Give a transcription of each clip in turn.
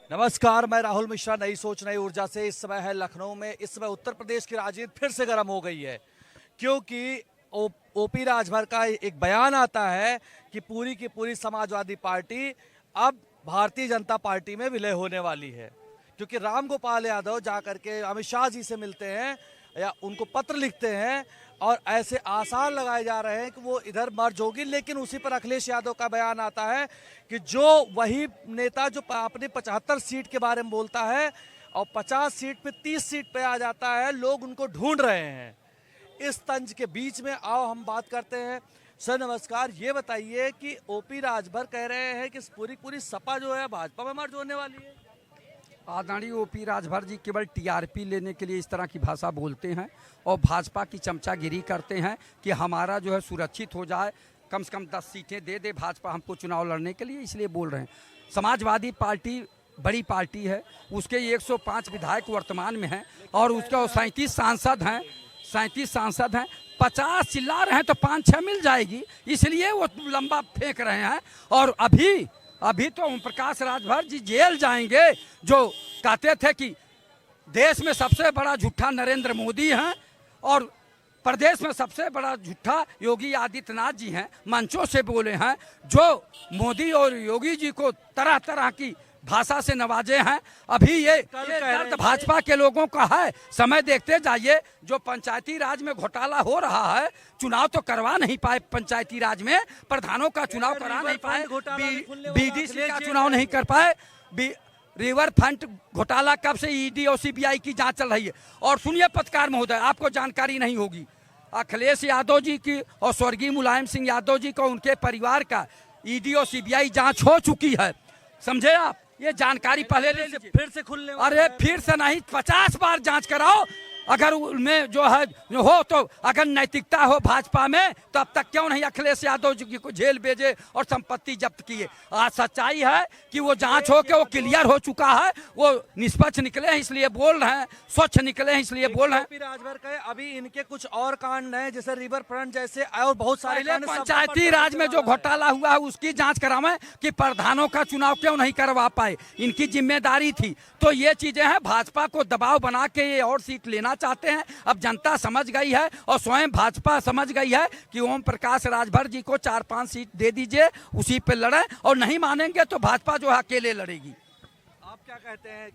नमस्कार, मैं राहुल मिश्रा। नई सोच नई ऊर्जा से इस समय है लखनऊ में। इस समय उत्तर प्रदेश की राजनीति फिर से गर्म हो गई है, क्योंकि ओपी राजभर का एक बयान आता है कि पूरी की पूरी समाजवादी पार्टी अब भारतीय जनता पार्टी में विलय होने वाली है, क्योंकि राम गोपाल यादव जाकर के अमित शाह जी से मिलते हैं या उनको पत्र लिखते हैं और ऐसे आसार लगाए जा रहे हैं कि वो इधर मर्ज होगी। लेकिन उसी पर अखिलेश यादव का बयान आता है कि जो वही नेता जो अपने 75 सीट के बारे में बोलता है और 50 सीट पे 30 सीट पे आ जाता है, लोग उनको ढूंढ रहे हैं। इस तंज के बीच में आओ हम बात करते हैं। सर नमस्कार, ये बताइए कि ओपी राजभर कह रहे हैं कि पूरी सपा जो है भाजपा में मर्ज होने वाली है। आदरणीय ओपी राजभर जी केवल टीआरपी लेने के लिए इस तरह की भाषा बोलते हैं और भाजपा की चमचागिरी करते हैं कि हमारा जो है सुरक्षित हो जाए, कम से कम 10 सीटें दे दे भाजपा हमको चुनाव लड़ने के लिए, इसलिए बोल रहे हैं। समाजवादी पार्टी बड़ी पार्टी है, उसके 105 विधायक वर्तमान में हैं और उसके 37 सांसद हैं। 50 चिल्ला रहे हैं तो 5-6 मिल जाएगी, इसलिए वो लंबा फेंक रहे हैं। और अभी तो ओम प्रकाश राजभर जी जेल जाएंगे, जो कहते थे कि देश में सबसे बड़ा झूठा नरेंद्र मोदी हैं और प्रदेश में सबसे बड़ा झूठा योगी आदित्यनाथ जी हैं। मंचों से बोले हैं, जो मोदी और योगी जी को तरह तरह की भाषा से नवाजे हैं। अभी ये दर्द भाजपा के लोगों का है, समय देखते जाइए। जो पंचायती राज में घोटाला हो रहा है, चुनाव तो करवा नहीं पाए पंचायती राज में, प्रधानों का चुनाव करा नहीं पाए, बीडीसी का चुनाव नहीं कर पाए, रिवर फ्रंट घोटाला कब से ईडी और सीबीआई की जांच चल रही है। और सुनिए पत्रकार महोदय, आपको जानकारी नहीं होगी, अखिलेश यादव जी की और स्वर्गीय मुलायम सिंह यादव जी को, उनके परिवार का ईडी और सीबीआई जांच हो चुकी है, समझे आप। ये जानकारी पहले ले लीजिए। फिर से खुलने, अरे फिर से नहीं, 50 बार जांच कराओ। अगर उनमें जो है हो तो अगर नैतिकता हो भाजपा में, तो अब तक क्यों नहीं अखिलेश यादव जी को जेल भेजे और संपत्ति जब्त किए। आज सच्चाई है कि वो जांच हो के वो क्लियर हो चुका है, वो निष्पक्ष निकले हैं इसलिए बोल रहे हैं, स्वच्छ निकले हैं इसलिए बोल रहे हैं। राजभर कहे अभी इनके कुछ और कांड हैं, जैसे रिवर फ्रंट जैसे और बहुत सारे पंचायती राज में जो घोटाला हुआ है उसकी जांच करावें कि प्रधानों का चुनाव क्यों नहीं करवा पाए, इनकी जिम्मेदारी थी। तो ये चीजें हैं, भाजपा को दबाव बना के ये और सीट लेना चाहते हैं। अब जनता समझ गई है और स्वयं भाजपा समझ गई है कि ओम प्रकाश राजभर जी को 4-5 सीट दे दीजिए, उसी पे लड़े, और नहीं मानेंगे तो भाजपा जो है अकेले लड़ेगी। आप क्या कहते हैं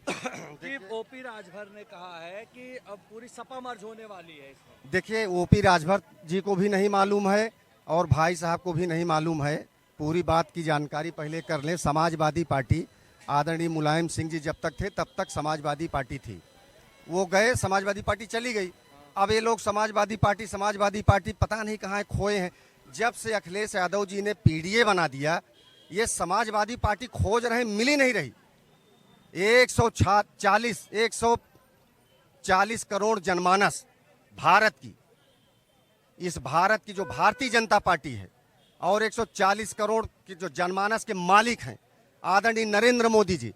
कि ओपी राजभर ने कहा है कि अब पूरी सपा मर्ज होने वाली है? देखिए, ओपी राजभर जी को भी नहीं मालूम है और भाई साहब को भी नहीं मालूम है। पूरी बात की जानकारी पहले कर लें। समाजवादी पार्टी, आदरणीय मुलायम सिंह जी जब तक थे तब तक समाजवादी पार्टी थी, वो गए, समाजवादी पार्टी चली गई। अब ये लोग समाजवादी पार्टी पता नहीं कहाँ खोए हैं। जब से अखिलेश यादव जी ने पीडीए बना दिया, ये समाजवादी पार्टी खोज रहे, मिल ही नहीं रही। 140 करोड़ जनमानस भारत की, इस भारत की जो भारतीय जनता पार्टी है, और 140 करोड़ की जो जनमानस के मालिक हैं आदरणीय नरेंद्र मोदी जी,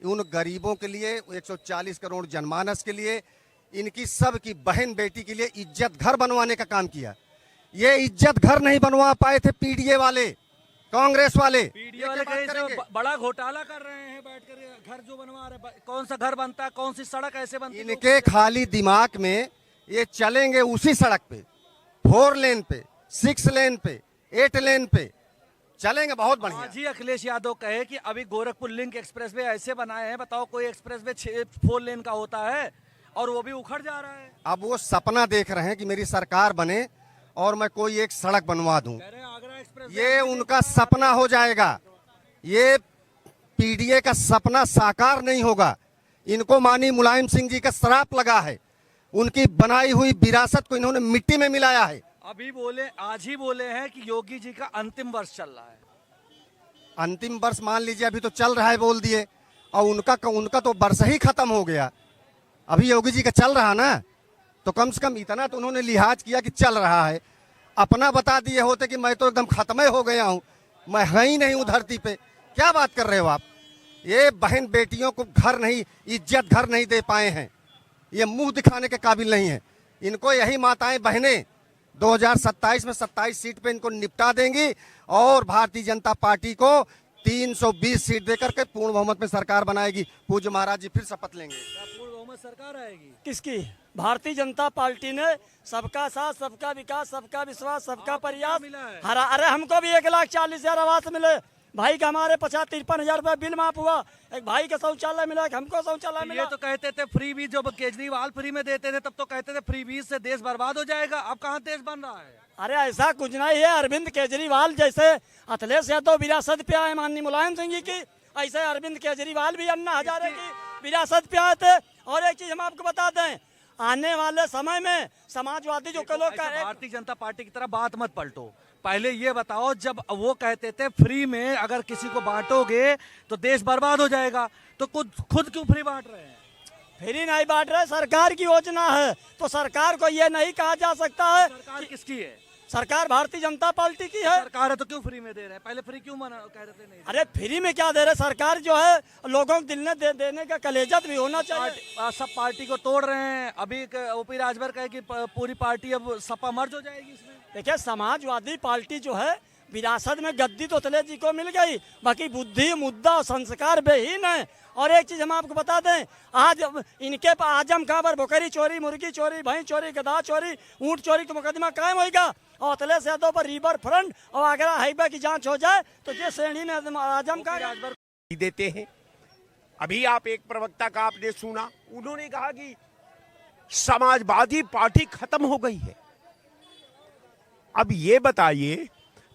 उन गरीबों के लिए, 140 करोड़ जनमानस के लिए, इनकी सब की बहन बेटी के लिए इज्जत घर बनवाने का काम किया। ये इज्जत घर नहीं बनवा पाए थे पीडीए वाले, कांग्रेस वाले। बड़ा घोटाला कर रहे हैं बैठकर, घर जो बनवा रहे, कौन सा घर बनता है, कौन सी सड़क ऐसे बनती है। इनके खाली दिमाग में ये चलेंगे उसी सड़क पे, 4 लेन पे, 6 लेन पे, 8 लेन पे चलेंगे, बहुत बढ़िया। जी अखिलेश यादव कहे कि अभी गोरखपुर लिंक एक्सप्रेसवे ऐसे बनाए हैं, बताओ कोई एक्सप्रेसवे 4 लेन का होता है और वो भी उखड़ जा रहा है। अब वो सपना देख रहे हैं कि मेरी सरकार बने और मैं कोई एक सड़क बनवा दूं, ये उनका सपना हो जाएगा। ये पीडीए का सपना साकार नहीं होगा। इनको माननीय मुलायम सिंह जी का श्राप लगा है, उनकी बनाई हुई विरासत को इन्होंने मिट्टी में मिलाया है। अभी बोले, आज ही बोले हैं कि योगी जी का अंतिम वर्ष चल रहा है। अंतिम वर्ष मान लीजिए, अभी तो चल रहा है बोल दिए, और उनका तो वर्ष ही खत्म हो गया। अभी योगी जी का चल रहा ना, तो कम से कम इतना तो उन्होंने लिहाज किया कि चल रहा है। अपना बता दिए होते कि मैं तो एकदम खत्म हो गया हूँ, मैं है ही नहीं हूँ धरती पे। क्या बात कर रहे हो आप। ये बहन बेटियों को घर नहीं, इज्जत घर नहीं दे पाए हैं, ये मुंह दिखाने के काबिल नहीं है। इनको यही माताएं बहनें 2027 में 27 सीट पे इनको निपटा देंगी और भारतीय जनता पार्टी को 320 सीट देकर के पूर्ण बहुमत में सरकार बनाएगी। पूज्य महाराज जी फिर शपथ लेंगे। क्या पूर्ण बहुमत सरकार आएगी? किसकी? भारतीय जनता पार्टी ने सबका साथ, सबका विकास, सबका विश्वास, सबका प्रयास मिला है? हरा। अरे हमको भी 1,40,000 आवास मिले, भाई का हमारे 50-53,000 रुपए बिल माफ हुआ, एक भाई का शौचालय मिला, एक हमको शौचालय मिला। ये तो कहते थे फ्री बीज, जब केजरीवाल फ्री में देते थे तब तो कहते थे फ्री बीज से देश बर्बाद हो जाएगा। अब कहाँ देश बन रहा है? अरे ऐसा कुछ नहीं है। अरविंद केजरीवाल जैसे अखिलेश यादव विरासत पे आए माननीय मुलायम सिंह जी की, ऐसे अरविंद केजरीवाल भी अन्ना हजारे की विरासत पे आए थे। और एक चीज हम आपको बता दें, आने वाले समय में समाजवादी जो लोग भारतीय जनता पार्टी की तरह बात मत पलटो। पहले ये बताओ, जब वो कहते थे फ्री में अगर किसी को बांटोगे तो देश बर्बाद हो जाएगा, तो खुद क्यों फ्री बांट रहे हैं? फ्री नहीं बांट रहे, सरकार की योजना है। तो सरकार को ये नहीं कहा जा सकता है सरकार किसकी है? सरकार भारतीय जनता पार्टी की है। सरकार है तो क्यों फ्री में दे रहे हैं? पहले फ्री क्यों मना कह रहे थे नहीं? अरे फ्री में क्या दे रहे? सरकार जो है लोगों को दिल में देने का कलेजत भी होना चाहिए। सब पार्टी को तोड़ रहे हैं। अभी ओपी राजभर कहे कि पूरी पार्टी अब सपा मर्ज हो जाएगी इसमें। देखिए, समाजवादी पार्टी जो है विरासत में गद्दी तो अखिलेश जी को मिल गई, बाकी बुद्धि, मुद्दा और संस्कार बेहीन है। और एक चीज हम आपको बता दें, आज इनके आजम खां पर बकरी चोरी, मुर्गी चोरी, भैंस चोरी, गधा चोरी, ऊंट चोरी का मुकदमा कायम होगा। और अखिलेश यादव पर रिवर फ्रंट और आगरा हाईवे की जांच हो जाए तो जिस श्रेणी में आजम खां देते हैं। अभी आप एक प्रवक्ता का आपने सुना, उन्होंने कहा कि समाजवादी पार्टी खत्म हो गई है। अब ये बताइए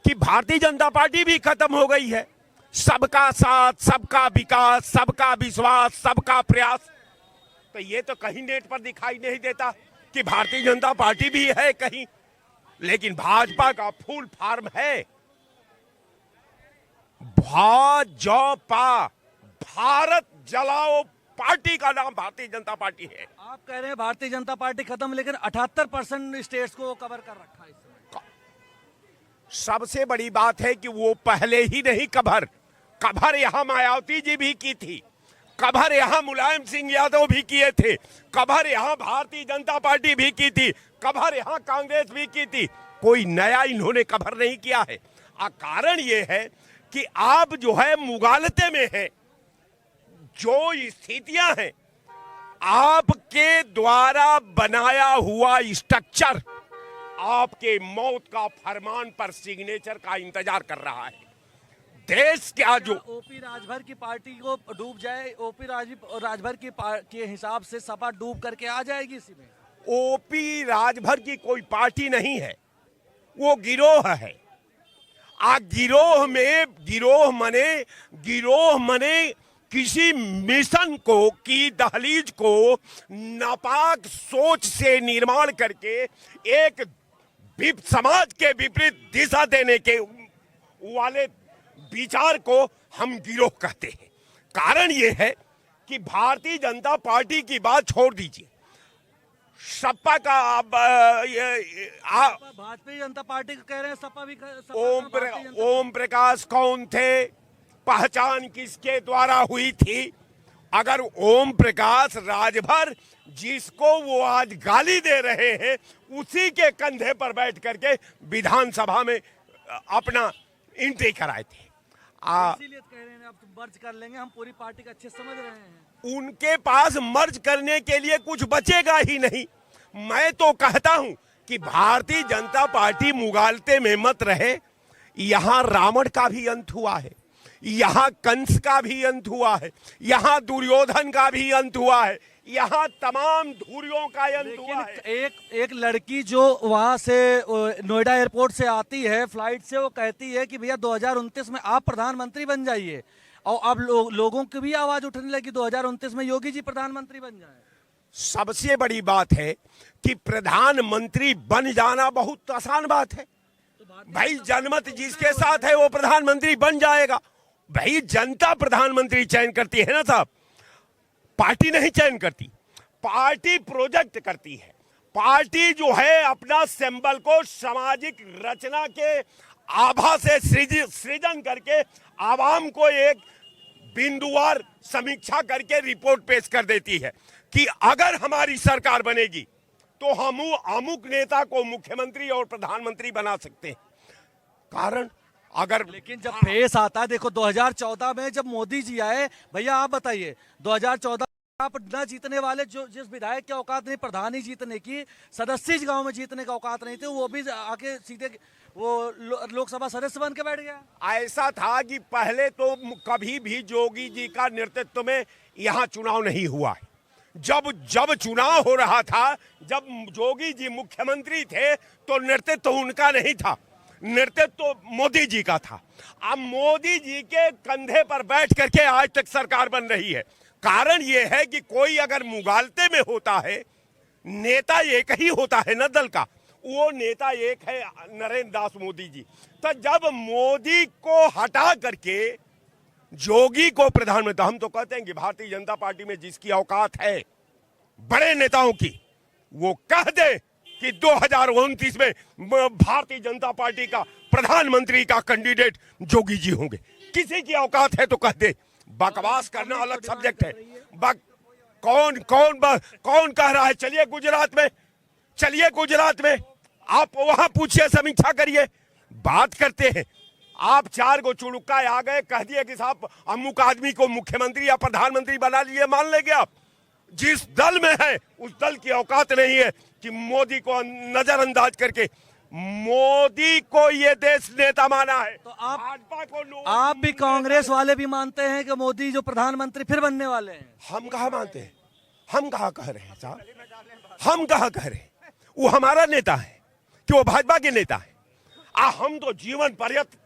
कि भारतीय जनता पार्टी भी खत्म हो गई है। सबका साथ, सबका विकास, सबका विश्वास, सबका प्रयास, तो ये तो कहीं नेट पर दिखाई नहीं देता कि भारतीय जनता पार्टी भी है कहीं, लेकिन भाजपा का फुल फॉर्म है भाजपा, भारत जलाओ पार्टी का नाम भारतीय जनता पार्टी है। आप कह रहे हैं भारतीय जनता पार्टी खत्म, लेकिन 78% स्टेट्स को कवर कर रखा है इस समय। सबसे बड़ी बात है कि वो पहले ही नहीं कवर यहां मायावती जी भी की थी, कवर यहां मुलायम सिंह यादव भी किए थे, कवर यहां भारतीय जनता पार्टी भी की थी, कवर यहां कांग्रेस भी की थी। कोई नया इन्होंने कवर नहीं किया है। कारण ये है कि आप जो है मुगालते में है। जो स्थितियां हैं, आपके द्वारा बनाया हुआ स्ट्रक्चर आपके मौत का फरमान पर सिग्नेचर का इंतजार कर रहा है। देश क्या जो ओपी राजभर की पार्टी को डूब जाए, ओपी राजभर के हिसाब से सपा डूब करके आ जाएगी इसी में। ओपी राजभर की कोई पार्टी नहीं है, वो गिरोह है। गिरोह मने किसी मिशन को की दहलीज को नापाक सोच से निर्माण करके एक समाज के विपरीत दिशा देने के वाले विचार को हम गिरोह कहते हैं। कारण यह है कि भारतीय जनता पार्टी की बात छोड़ दीजिए, सपा का भारतीय जनता पार्टी कह रहे हैं, सपा भी ओम प्रकाश कौन थे, पहचान किसके द्वारा हुई थी? अगर ओम प्रकाश राजभर जिसको वो आज गाली दे रहे हैं, उसी के कंधे पर बैठ करके विधानसभा में अपना एंट्री कराए थे। इसीलिए कह रहे हैं अब तो मर्ज कर लेंगे, हम पूरी पार्टी का अच्छे समझ रहे हैं। उनके पास मर्ज करने के लिए कुछ बचेगा ही नहीं। मैं तो कहता हूं कि भारतीय जनता पार्टी मुगालते में मत रहे। यहां रावण का भी अंत हुआ है, यहां कंस का भी अंत हुआ है, यहां दुर्योधन का भी अंत हुआ है, यहां तमाम धुरियों का अंत हुआ है। एक लड़की जो वहां से नोएडा एयरपोर्ट से आती है फ्लाइट से, वो कहती है कि भैया 2029 में आप प्रधानमंत्री बन जाइए। और अब लोगों की भी आवाज उठने लगी 2029 में योगी जी प्रधानमंत्री बन जाए। सबसे बड़ी बात है कि प्रधानमंत्री बन जाना बहुत आसान बात है। भाई जनमत जिसके साथ है वो प्रधानमंत्री बन जाएगा। भाई जनता प्रधानमंत्री चयन करती है ना साहब, पार्टी नहीं चयन करती, पार्टी प्रोजेक्ट करती है। पार्टी जो है अपना सिंबल को सामाजिक रचना के आभा से सृजन करके आवाम को एक बिंदुवार समीक्षा करके रिपोर्ट पेश कर देती है कि अगर हमारी सरकार बनेगी तो हम अमुक नेता को मुख्यमंत्री और प्रधानमंत्री बना सकते हैं। कारण अगर लेकिन जब फेस आता है, देखो 2014 में जब मोदी जी आए, भैया आप बताइए 2014 आप न जीतने वाले, जो जिस विधायक की औकात नहीं प्रधान ही जीतने की, सदस्य गांव में जीतने का औकात नहीं थे, वो भी आके सीधे वो लोकसभा सदस्य बन के बैठ गया। ऐसा था कि पहले तो कभी भी जोगी जी का नेतृत्व में यहाँ चुनाव नहीं हुआ है। जब चुनाव हो रहा था, जब जोगी जी मुख्यमंत्री थे, तो नेतृत्व तो उनका नहीं था, नेतृत्व तो मोदी जी का था। अब मोदी जी के कंधे पर बैठ करके आज तक सरकार बन रही है। कारण यह है कि कोई अगर मुगालते में होता है, नेता एक ही होता है ना दल का, वो नेता एक है नरेंद्र दास मोदी जी। तो जब मोदी को हटा करके जोगी को प्रधानमंत्री, हम तो कहते हैं कि भारतीय जनता पार्टी में जिसकी औकात है बड़े नेताओं की, वो कह दे कि 2029 में भारतीय जनता पार्टी का प्रधानमंत्री का कैंडिडेट जोगी जी होंगे। किसी की औकात है तो कह दे। बकवास करना अलग सब्जेक्ट है। कौन कह रहा है? चलिए गुजरात में आप वहां पूछिए, समीक्षा करिए, बात करते हैं। आप 4 गो चुड़ुक्का आ गए, कह दिए कि साहब अमुक आदमी को मुख्यमंत्री या प्रधानमंत्री बना लिए, मान लेंगे आप। जिस दल में है उस दल की औकात नहीं है कि मोदी को नजरअंदाज करके मोदी को ये देश नेता माना है। तो आप भी कांग्रेस वाले भी मानते हैं कि मोदी जो प्रधानमंत्री फिर बनने वाले हैं? हम कहा मानते हैं, हम कहा कह रहे हैं साहब, हम कहा कह रहे हैं। वो हमारा नेता है कि वो भाजपा के नेता है। हम तो जीवन पर्यंत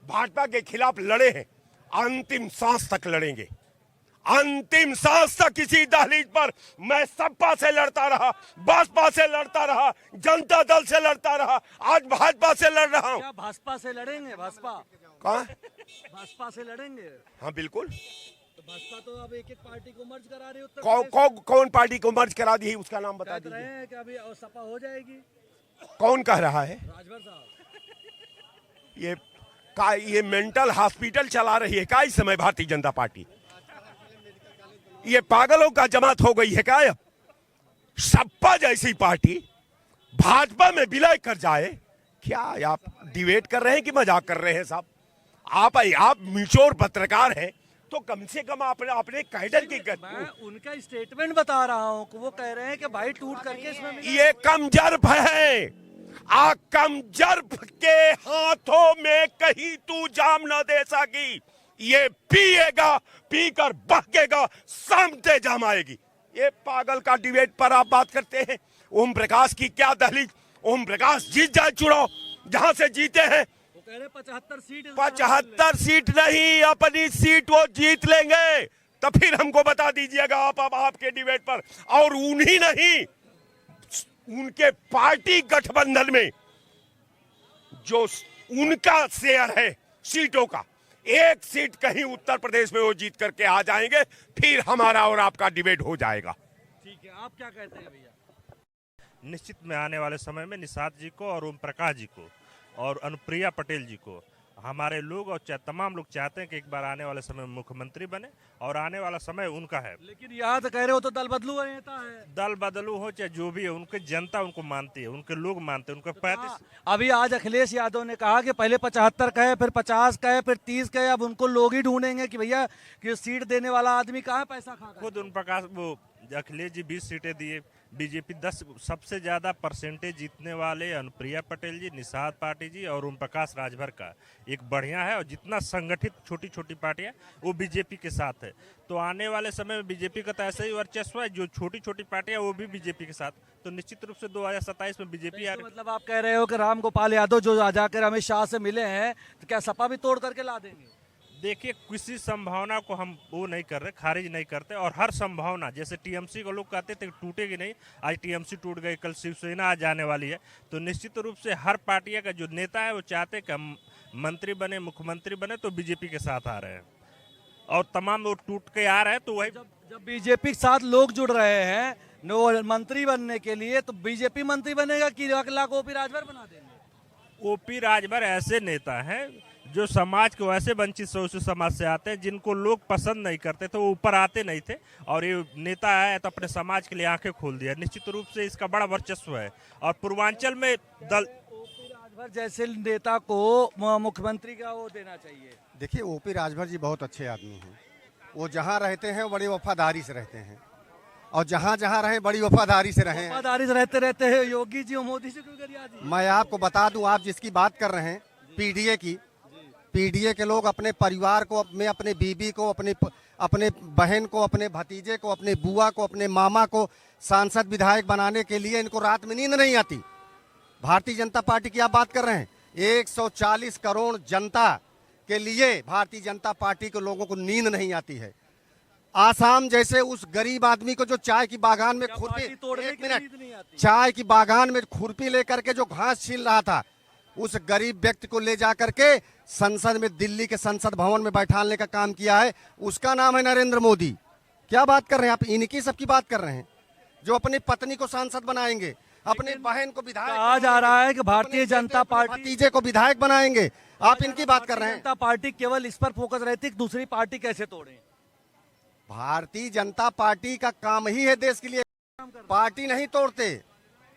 भाजपा के खिलाफ लड़े हैं, अंतिम सांस तक लड़ेंगे। अंतिम सांस तक किसी दहलीज पर मैं सपा से लड़ता रहा, बसपा से लड़ता रहा, जनता दल से लड़ता रहा, आज भाजपा से लड़ रहा हूं। क्या भाजपा से लड़ेंगे? कहाँ? भाजपा से लड़ेंगे? हाँ बिल्कुल। तो भाजपा तो अब एक पार्टी को मर्ज करा रही है। कौन पार्टी को मर्ज करा दी है, उसका नाम बता दीजिए। रहे हैं कि अभी सपा हो जाएगी। कौन कह रहा है? राजभर साहब। ये मेंटल हॉस्पिटल चला रही है क्या इस समय भारतीय जनता पार्टी? ये पागलों का जमात हो गई है क्या? अब सपा जैसी पार्टी भाजपा में विलय कर जाए क्या? आप डिबेट कर रहे हैं कि मजाक कर रहे हैं साहब? आप मिचोर पत्रकार हैं, तो कम से कम अपने कैडर की मैं उनका स्टेटमेंट बता रहा हूं कि वो कह रहे हैं कि भाई टूट करके इसमें ये कमजर्फ है। कमजर्फ के हाथों में कहीं तू जाम न दे सकी। ये पिएगा, पीकर बहकेगा, सामते जाम आएगी। ये पागल का डिबेट पर आप बात करते हैं। ओम प्रकाश की क्या दहलीज? ओम प्रकाश जीत जाए चुनाव, जहां से जीते हैं। वो कह रहे 75 सीट नहीं, अपनी सीट वो जीत लेंगे। तो फिर हमको बता दीजिएगा आप आपके डिबेट पर। और उन्हीं नहीं, उनके पार्टी गठबंधन में जो उनका शेयर है सीटों का, 1 सीट कहीं उत्तर प्रदेश में वो जीत करके आ जाएंगे, फिर हमारा और आपका डिबेट हो जाएगा। ठीक है, आप क्या कहते हैं भैया? निश्चित में आने वाले समय में निषाद जी को और ओम प्रकाश जी को और अनुप्रिया पटेल जी को हमारे लोग और तमाम लोग चाहते हैं कि एक बार आने वाले समय में मुख्यमंत्री बने, और आने वाला समय उनका है। लेकिन यहाँ तो कह रहे हो तो दल बदलू नेता है। दल बदलू हो चाहे जो भी है, उनकी जनता उनको मानती है, उनके लोग मानते हैं। उनका 35 अभी आज अखिलेश यादव ने कहा कि पहले 75 कहे, फिर 50 कहे, फिर 30 कहे, अब उनको लोग ही ढूंढेंगे कि भैया कि सीट देने वाला आदमी कहाँ है, पैसा खा खुद उन प्रकाश वो अखिलेश जी 20 सीटें दिए, बीजेपी 10। सबसे ज्यादा परसेंटेज जीतने वाले अनुप्रिया पटेल जी, निषाद पार्टी जी और ओम प्रकाश राजभर का एक बढ़िया है। और जितना संगठित छोटी छोटी पार्टियां वो बीजेपी के साथ है। तो आने वाले समय में बीजेपी का तो ऐसा ही वर्चस्व है, जो छोटी छोटी पार्टियां वो भी बीजेपी के साथ। तो निश्चित रूप से 2027 में बीजेपी आ रही। मतलब आप कह रहे हो कि राम गोपाल यादव जो आ जाकर अमित शाह से मिले हैं, तो क्या सपा भी तोड़ करके ला देंगे? देखिए, किसी संभावना को हम वो नहीं कर रहे, खारिज नहीं करते। और हर संभावना, जैसे टीएमसी को लोग कहते थे टूटेगी नहीं, आज टीएमसी टूट गई, कल शिवसेना आ जाने वाली है। तो निश्चित रूप से हर पार्टियां का जो नेता है वो चाहते हैं कि हम मंत्री बने, मुख्यमंत्री बने, तो बीजेपी के साथ आ रहे हैं। और तमाम लोग टूट के आ रहे हैं। तो वही जब बीजेपी के साथ लोग जुड़ रहे हैं मंत्री बनने के लिए, तो बीजेपी मंत्री बनेगा कि लाख ओपी राजभर बना देंगे? ओपी राजभर ऐसे नेता हैं जो समाज को वैसे वंचित शोषित समाज से आते हैं, जिनको लोग पसंद नहीं करते थे, वो ऊपर आते नहीं थे। और ये नेता है तो अपने समाज के लिए आंखें खोल दिया। निश्चित रूप से इसका बड़ा वर्चस्व है। और पूर्वांचल में दल राजभर जैसे नेता को मुख्यमंत्री का वो देना चाहिए। देखिए ओपी राजभर जी बहुत अच्छे आदमी हैं। वो जहाँ रहते हैं बड़ी वफादारी से रहते हैं और जहाँ जहाँ रहे बड़ी वफादारी से रहे हैं। वफादारी से रहते हैं योगी जी और मोदी जी क्यों कर याद ही? मैं आपको बता दूं, आप जिसकी बात कर रहे हैं पीडीए की, पीडीए के लोग अपने परिवार को, अपने बीबी को, अपने बहन को, अपने भतीजे को, अपने बुआ को, अपने मामा को सांसद विधायक बनाने के लिए इनको रात में नींद नहीं आती। भारतीय जनता पार्टी की आप बात कर रहे हैं, 140 करोड़ जनता के लिए भारतीय जनता पार्टी के लोगों को नींद नहीं आती है। आसाम जैसे उस गरीब आदमी को जो चाय की बागान में खुरपी, एक मिनट, चाय की बागान में खुरपी लेकर के जो घास छील रहा था, उस गरीब व्यक्ति को ले जाकर के संसद में, दिल्ली के संसद भवन में बैठाने का काम किया है। उसका नाम है नरेंद्र मोदी। क्या बात कर रहे हैं आप? इनकी सबकी बात कर रहे हैं जो अपनी पत्नी को सांसद बनाएंगे, अपनी बहन को विधायक। कहा जा रहा है कि भारतीय जनता पार्टी, भतीजे को विधायक बनाएंगे। आप इनकी बात कर रहे हैं। जनता पार्टी केवल इस पर फोकस रहती है कि दूसरी पार्टी कैसे तोड़े। भारतीय जनता पार्टी का काम ही है देश के लिए, पार्टी नहीं तोड़ते।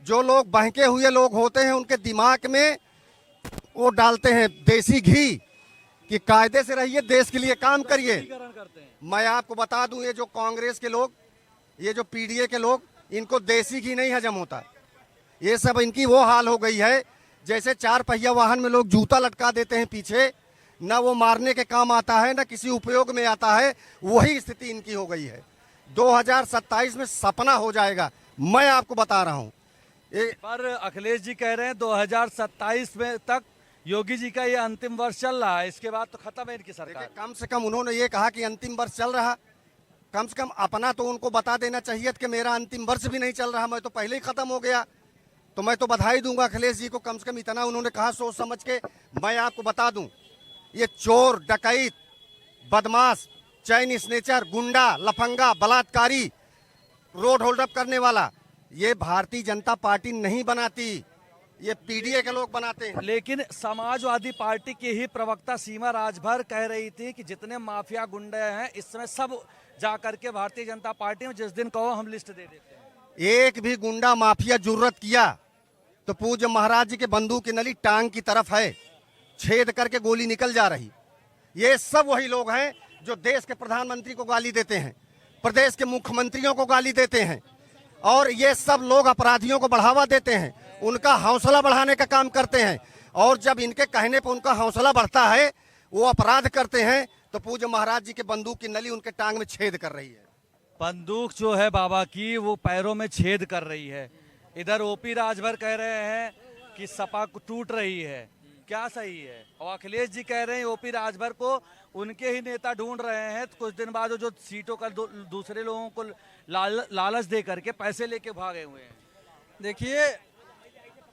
जो लोग बहके हुए लोग होते हैं उनके दिमाग में वो डालते हैं देसी घी कि कायदे से रहिए, देश के लिए काम करिए। मैं आपको बता दूं, ये जो कांग्रेस के लोग, ये जो पीडीए के लोग, इनको देसी घी नहीं हजम होता। ये सब इनकी वो हाल हो गई है जैसे 4 पहिया वाहन में लोग जूता लटका देते हैं पीछे, न वो मारने के काम आता है न किसी उपयोग में आता है। वही स्थिति इनकी हो गई है। 2027 में सपना हो जाएगा, मैं आपको बता रहा हूं। पर अखिलेश जी कह रहे हैं 2027 में तक योगी जी का ये अंतिम वर्ष चल रहा है, इसके बाद तो खत्म है इनकी सरकार। कम से कम उन्होंने ये कहा कि अंतिम वर्ष चल रहा, कम से कम अपना तो उनको बता देना चाहिए कि मेरा अंतिम वर्ष भी नहीं चल रहा, मैं तो पहले ही खत्म हो गया। तो मैं तो बधाई दूंगा अखिलेश जी को, कम से कम इतना उन्होंने कहा सोच समझ के। मैं आपको बता दूं, ये चोर, डकैत, बदमाश, चैन स्नेचर, गुंडा, लफंगा, बलात्कारी, रोड होल्ड अप करने वाला, ये भारतीय जनता पार्टी नहीं बनाती, ये पीडीए के लोग बनाते हैं। लेकिन समाजवादी पार्टी की ही प्रवक्ता सीमा राजभर कह रही थी कि जितने माफिया गुंडे हैं इस समय सब जाकर के भारतीय जनता पार्टी में, जिस दिन कहो हम लिस्ट दे देते हैं। एक भी गुंडा माफिया जुर्रत किया तो पूज्य महाराज जी के बंदूक की नली टांग की तरफ है, छेद करके गोली निकल जा रही। ये सब वही लोग हैं जो देश के प्रधानमंत्री को गाली देते हैं, प्रदेश के मुख्यमंत्रियों को गाली देते हैं, और ये सब लोग अपराधियों को बढ़ावा देते हैं, उनका हौसला बढ़ाने का काम करते हैं। और जब इनके कहने पर उनका हौसला बढ़ता है, वो अपराध करते हैं, तो पूज्य महाराज जी के बंदूक की नली उनके टांग में छेद कर रही है। बंदूक जो है बाबा की वो पैरों में छेद कर रही है। इधर ओपी राजभर कह रहे हैं कि सपा को टूट रही है, क्या सही है? और अखिलेश जी कह रहे हैं ओपी राजभर को उनके ही नेता ढूंढ रहे हैं। तो कुछ दिन बाद जो सीटों का दूसरे लोगों को लालच दे करके पैसे लेके भागे हुए हैं। देखिए,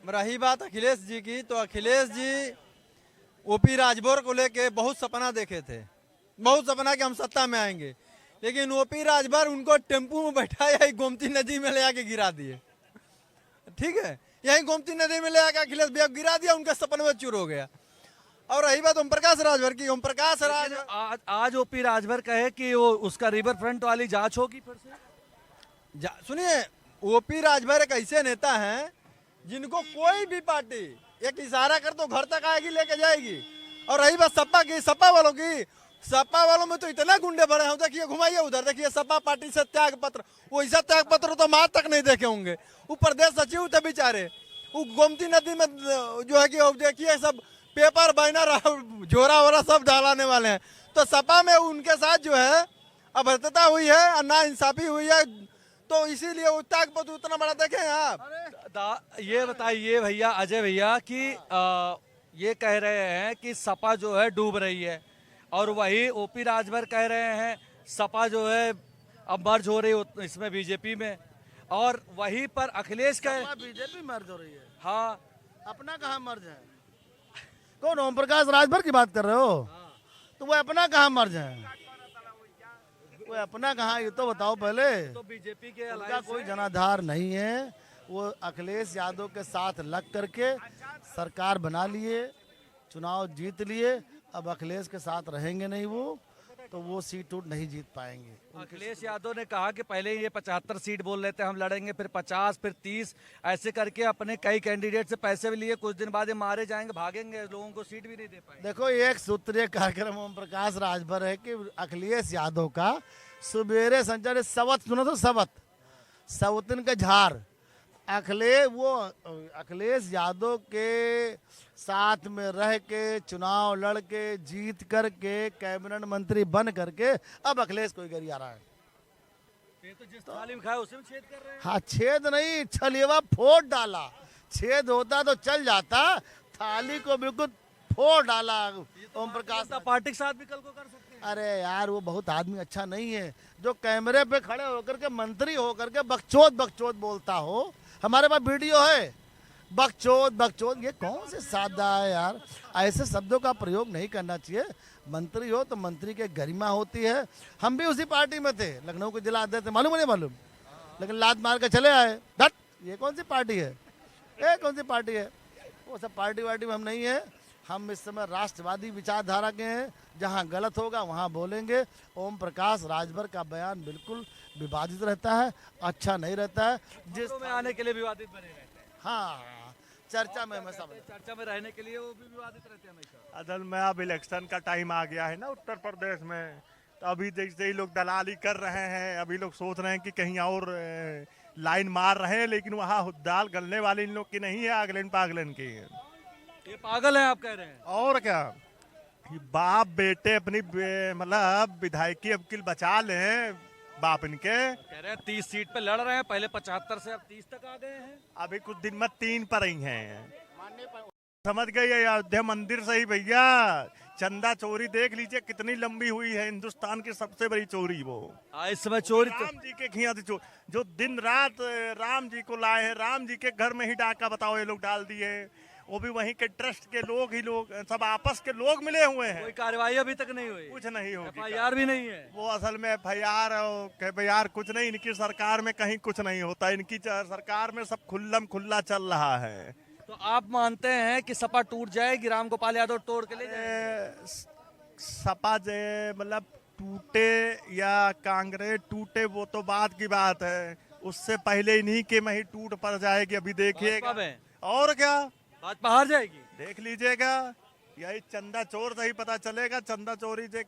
रही बात अखिलेश जी की, तो अखिलेश जी ओपी राजभर को लेके बहुत सपना देखे थे, बहुत सपना कि हम सत्ता में आएंगे, लेकिन ओपी राजभर उनको टेम्पू में बैठाया, गोमती नदी में ले आके गिरा दिए। ठीक है, यही गोमती नदी में ले आके अखिलेश भैया गिरा दिया, उनका सपना में चूर हो गया। और रही बात ओम प्रकाश राजभर की, ओम प्रकाश आज ओपी राजभर कहे कि वो उसका रिवर फ्रंट वाली जांच होगी फिर से। सुनिए, ओपी राजभर एक ऐसे नेता हैं जिनको कोई भी पार्टी एक इशारा कर तो घर तक आएगी, लेके जाएगी। और रही बात सपा की, सपा वालों की, सपा वालों में तो इतना गुंडे भरे हैं। देखिए, घुमाइए उधर, देखिए सपा पार्टी से त्याग पत्र, वैसा त्याग पत्र तो माँ तक नहीं देखे होंगे। वो प्रदेश सचिव थे बेचारे, वो गोमती नदी में जो है कि देखिए सब पेपर, बैनर, झोरा वोरा सब डालाने वाले हैं। तो सपा में उनके साथ जो है अभद्रता हुई है, ना इंसाफी हुई है, तो इसीलिए वो त्याग पत्र उतना बड़ा देखे आप। ये बताइए भैया, अजय भैया, कि ये कह रहे हैं कि सपा जो है डूब रही है, और वही ओपी राजभर कह रहे हैं सपा जो है अब मर्ज हो रही है इसमें बीजेपी में, और वहीं पर अखिलेश का बीजेपी मर्ज हो रही है। हाँ, अपना कहाँ मर्ज है? कौन ओम प्रकाश राजभर की बात कर रहे हो? तो वो अपना कहाँ मर्ज है? वो अपना कहाँ, ये तो बताओ पहले। तो बीजेपी के उनका कोई जनाधार नहीं है। वो अखिलेश यादव के साथ लग करके सरकार बना लिए, चुनाव जीत लिए, अब अखिलेश के साथ रहेंगे नहीं वो। तो वो सीट उठ नहीं जीत पाएंगे। अखिलेश यादव ने कहा कि पहले ये 75 सीट बोल लेते हम लड़ेंगे, फिर 50, फिर 30, ऐसे करके अपने कई कैंडिडेट से पैसे भी लिए। कुछ दिन बाद ये मारे जाएंगे, भागेंगे, लोगों को सीट भी नहीं दे पाएंगे। देखो, एक सूत्रीय कार्यक्रम ओम प्रकाश राजभर है कि अखिलेश यादव का सुबेरे संचार सवत, सुनो तो सवतन का झार अखिलेश यादव के साथ में रह के चुनाव लड़ के जीत करके कैबिनेट मंत्री बन करके अब अखिलेश कोई गरिया रहा है। ये तो जिस थाली में खाया उसी में छेद कर रहे हैं। हाँ, छेद नहीं, छलिएवा फोड़ डाला। छेद होता तो चल जाता, थाली को बिल्कुल फोड़ डाला ओम प्रकाश। पार्टी के साथ भी कल को कर सकते हैं। अरे यार, वो बहुत आदमी अच्छा नहीं है जो कैमरे पे खड़े होकर के मंत्री होकर के बकचोद बोलता हो। हमारे पास वीडियो है, बकचोद, ये कौन से सादा है यार। ऐसे शब्दों का प्रयोग नहीं करना चाहिए। मंत्री हो तो मंत्री के गरिमा होती है। हम भी उसी पार्टी में थे, लखनऊ के जिला अध्यक्ष, मालूम नहीं मालूम, लेकिन लात मार के चले आए। धत, ये कौन सी पार्टी है, ये कौन सी पार्टी है। वो सब पार्टी वार्टी में हम नहीं है। हम इस समय राष्ट्रवादी विचारधारा के हैं। जहां गलत होगा वहां बोलेंगे। ओम प्रकाश राजभर का बयान बिल्कुल विवादित रहता है, अच्छा नहीं रहता है। जिस में आने के लिए विवादित बने रहते हैं। हाँ, चर्चा में हमेशा चर्चा में रहने के लिए वो भी विवादित रहते हैं हमेशा। असल में अब इलेक्शन का टाइम आ गया है ना उत्तर प्रदेश में, तो अभी जैसे ही लोग दलाली कर रहे हैं, अभी लोग सोच रहे हैं कि कहीं और लाइन मार रहे हैं, लेकिन वहाँ दाल गलने वाली इन लोग की नहीं है, अगलेन पागलन की है। ये पागल है आप कह रहे हैं। और क्या, बाप बेटे अपनी मतलब विधायकी अबकिल बचा लें बाप इनके। कह रहे हैं 30 सीट पे लड़ रहे हैं, पहले 75 से अब 30 तक आ गए हैं। अभी कुछ दिन में 3 पर ही हैं। समझ गई अयोध्या मंदिर से ही भैया चंदा चोरी देख लीजिए कितनी लंबी हुई है। हिंदुस्तान की सबसे बड़ी चोरी वो इस समय चोरी राम जी के खिया जो दिन रात राम जी को लाए हैं, राम जी के घर में ही डाका बताओ ये लोग डाल दिए। वो भी वहीं के ट्रस्ट के लोग ही लोग, सब आपस के लोग मिले हुए हैं। कोई कार्रवाई अभी तक नहीं हुई, कुछ नहीं होगी। FIR भी नहीं है। वो असल में FIR कुछ नहीं, इनकी सरकार में कहीं कुछ नहीं होता। इनकी सरकार में सब खुल्लम खुल्ला चल रहा है। तो आप मानते हैं कि सपा टूट जाएगी, राम गोपाल यादव तोड़ के ले जाएंगे? सपा मतलब टूटे या कांग्रेस टूटे वो तो बात की बात है, उससे पहले इन्हीं के में ही टूट पड़ जाएगी। अभी देखिएगा। और क्या, भाजपा हार जाएगी, देख लीजिएगा। यही चंदा चोर से ही पता चलेगा। चंदा चोरी से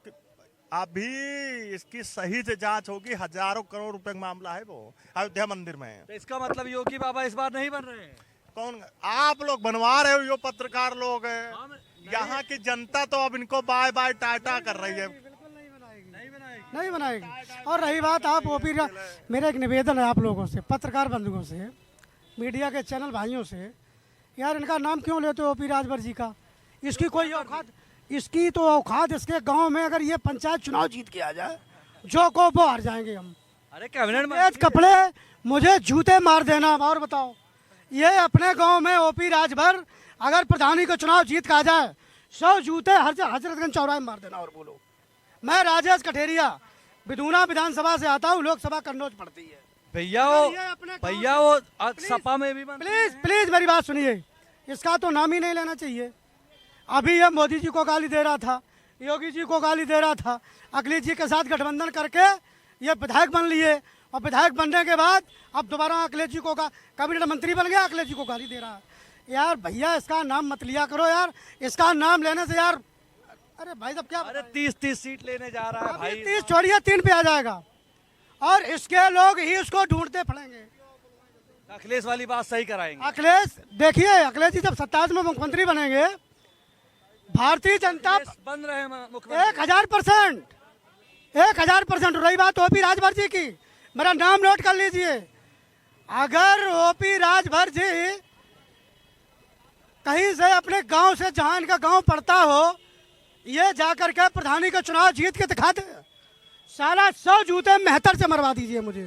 अभी इसकी सही से जांच होगी। हजारों करोड़ रुपए का मामला है वो अयोध्या मंदिर में। तो इसका मतलब योगी बाबा इस बार नहीं बन रहे हैं। कौन? आप लोग बनवा रहे हो, यो पत्रकार लोग हैं। यहाँ की जनता तो अब इनको बाय बाय टाटा कर रही है। नहीं बनाएगी। और रही बात आप ओपी, मेरा एक निवेदन है आप लोगों से, पत्रकार बंधुओं से, मीडिया के चैनल भाइयों से, यार इनका नाम क्यों लेते हो ओपी राजभर जी का? इसकी कोई औकात, इसकी तो औकात, इसके गांव में अगर ये पंचायत चुनाव जीत के आ जाए, जो को वो हार जाएंगे हम। अरे कैबिनेट कपड़े मुझे जूते मार देना। और बताओ, ये अपने गांव में ओपी राजभर अगर प्रधानी को चुनाव जीत का आ जाए, 100 जूते हजरतगंज चौराहे में मार देना। और बोलो, मैं राजेश कठेरिया बिदूना विधानसभा से आता हूँ, लोकसभा कन्नौज पड़ती है। भैया वो सपा में भी प्लीज मेरी बात सुनिए, इसका तो नाम ही नहीं लेना चाहिए। अभी ये मोदी जी को गाली दे रहा था, योगी जी को गाली दे रहा था, अखिलेश जी के साथ गठबंधन करके ये विधायक बन लिए, और विधायक बनने के बाद अब दोबारा अखिलेश जी को कैबिनेट मंत्री बन गया, अखिलेश जी को गाली दे रहा है। यार भैया इसका नाम मत लिया करो यार, इसका नाम लेने से यार, अरे भाई साहब क्या, अरे 30 सीट लेने जा रहा है भाई। 30 छोड़िए, 3 पे आ जाएगा, और इसके लोग ही उसको ढूंढते पड़ेंगे। अखिलेश वाली बात सही कराएंगे। अखिलेश देखिए, अखिलेश जी जब 27 में मुख्यमंत्री बनेंगे, भारतीय जनता बन रहे हैं मुख्यमंत्री 1000%। रही बात ओपी राजभर जी की, मेरा नाम नोट कर लीजिए। अगर ओपी राजभर जी कहीं से अपने गांव से, जहां इनका गांव पड़ता हो, ये जाकर के प्रधानी का चुनाव जीत के दिखा दे, साला 100 जूते मेहतर से मरवा दीजिए मुझे।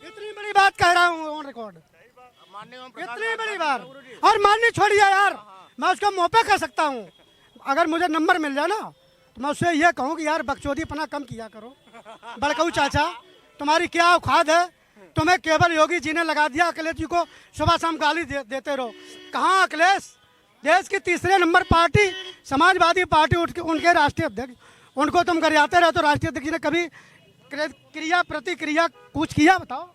इतनी बड़ी बात कह रहा हूँ ऑन रिकॉर्ड, इतनी बड़ी बात। और माननी छोड़िए यार, मैं उसका मुंह पे कह सकता हूँ। अगर मुझे नंबर मिल जाए ना, तो मैं उससे ये कहूँ कि यार बकचोदी पना कम किया करो। बड़कऊ चाचा, तुम्हारी क्या औकात है? तुम्हें केवल योगी जी ने लगा दिया, अखिलेश जी को सुबह शाम गाली देते रहो। कहाँ अखिलेश? देश की 3 नंबर पार्टी समाजवादी पार्टी उनके राष्ट्रीय अध्यक्ष उनको तुम गरियाते रहे, तो राष्ट्रीय अध्यक्ष जी ने कभी क्रिया प्रतिक्रिया कुछ किया? बताओ,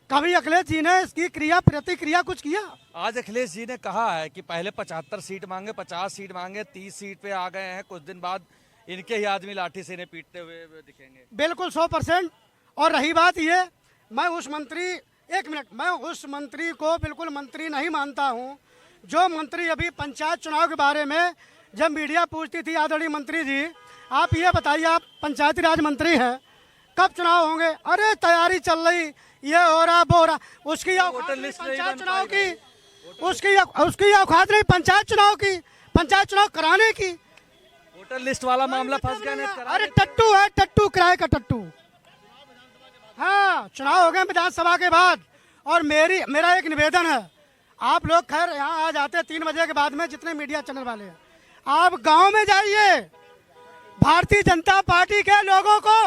कभी अखिलेश जी ने इसकी क्रिया प्रतिक्रिया कुछ किया? आज अखिलेश जी ने कहा है कि पहले 75 सीट मांगे, 50 सीट मांगे, 30 सीट पे आ गए हैं, कुछ दिन बाद इनके ही आदमी लाठी से इन्हें पीटते हुए दिखेंगे। बिल्कुल 100%। और रही बात ये, मैं उस मंत्री, एक मिनट, मैं उस मंत्री को बिल्कुल मंत्री नहीं मानता हूँ जो मंत्री अभी पंचायत चुनाव के बारे में जब मीडिया पूछती थी, आदरणीय मंत्री जी आप ये बताइए, आप पंचायती राज मंत्री हैं, कब चुनाव होंगे? अरे तैयारी चल रही, ये हो रहा वो हो रहा। उसकी औकात नहीं पंचायत चुनाव की, उसकी औकात नहीं पंचायत चुनाव की, पंचायत चुनाव कराने की। वोटर लिस्ट वाला मामला फंस गया। अरे टट्टू है, टट्टू, किराए का टट्टू। हाँ, चुनाव हो गए विधानसभा के बाद। और मेरा एक निवेदन है, आप लोग खैर यहाँ आ जाते 3 बजे के बाद में, जितने मीडिया चैनल वाले हैं, आप गांव में जाइए। भारतीय जनता पार्टी के लोगों को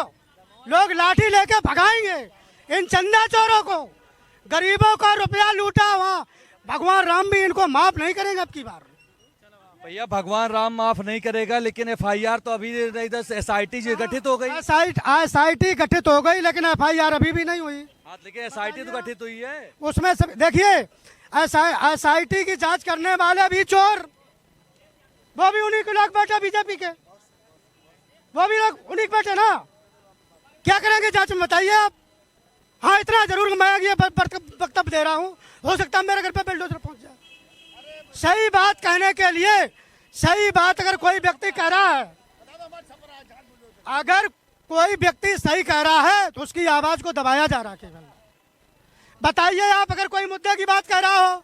लोग लाठी लेके भगाएंगे, इन चंदा चोरों को, गरीबों का रुपया लूटा वहाँ भगवान राम भी इनको माफ नहीं करेंगे अब की बार। भैया भगवान राम माफ नहीं करेगा, लेकिन एफआईआर तो अभी एसआईटी गठित हो गई। एसआईटी गठित हो गई, लेकिन एफआईआर अभी भी नहीं हुई। हाँ, लेकिन एसआईटी तो गठित हुई है। उसमें सब देखिए, एसआईटी की जांच करने वाले भी चोर, वो भी उन्हीं के लोग बैठे बीजेपी के, वो भी लोग उन्हीं के बैठे ना। क्या करेंगे जांच में, बताइए आप। हाँ, इतना जरूर मैं ये वक्तव्य दे रहा हूँ, हो सकता है मेरे घर पे बिल्डोजर पहुंच जाए। सही बात कहने के लिए, सही बात अगर कोई व्यक्ति कह रहा है, अगर कोई व्यक्ति सही कह रहा है तो उसकी आवाज को दबाया जा रहा है केवल। बताइए आप, अगर कोई मुद्दे की बात कह रहा हो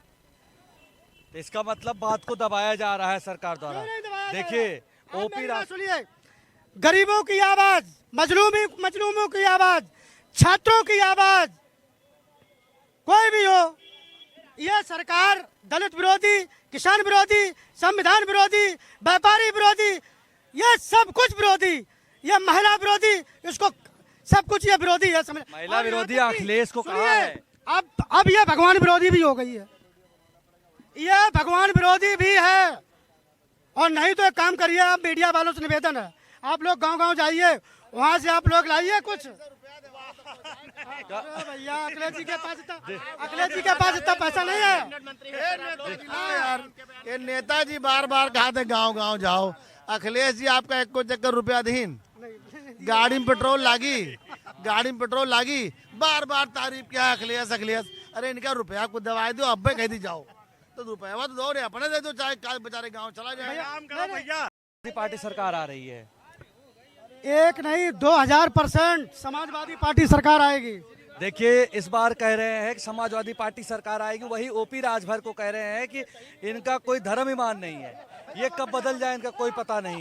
तो इसका मतलब बात को दबाया जा रहा है सरकार द्वारा। देखिए ओपी राज, सुनिए, गरीबों की आवाज, मजलूमों की आवाज, छात्रों की आवाज, कोई भी हो, यह सरकार दलित विरोधी, किसान विरोधी, संविधान विरोधी, व्यापारी विरोधी, यह सब कुछ विरोधी, यह महिला विरोधी, इसको सब कुछ ये विरोधी है। महिला विरोधी अखिलेश को कहा है। अब यह भगवान विरोधी भी हो गई है, यह भगवान विरोधी भी है। और नहीं तो एक काम करिए, आप मीडिया वालों से निवेदन है, आप लोग गांव-गांव जाइए, वहां से आप लोग लाइए कुछ। भैया अखिलेश जी के पास इतना पैसा नहीं है यार। ये नेताजी बार बार कहते गांव गांव जाओ, अखिलेश जी आपका 1 चक्कर रुपया दीन, गाड़ी में पेट्रोल लागी, बार बार तारीफ किया अखिलेश अखिलेश। अरे इनका रुपया को दवाई दो, अब कह दी जाओ, तो रुपया तो दो, अपने दे दो, चाहे बेचारे गाँव चला जाए। भैया पार्टी सरकार आ रही है, एक नहीं 2000% समाजवादी पार्टी सरकार आएगी। देखिए इस बार कह रहे हैं कि समाजवादी पार्टी सरकार आएगी, वही ओपी राजभर को कह रहे हैं कि इनका कोई धर्म ईमान नहीं है, ये कब बदल जाए इनका कोई पता नहीं।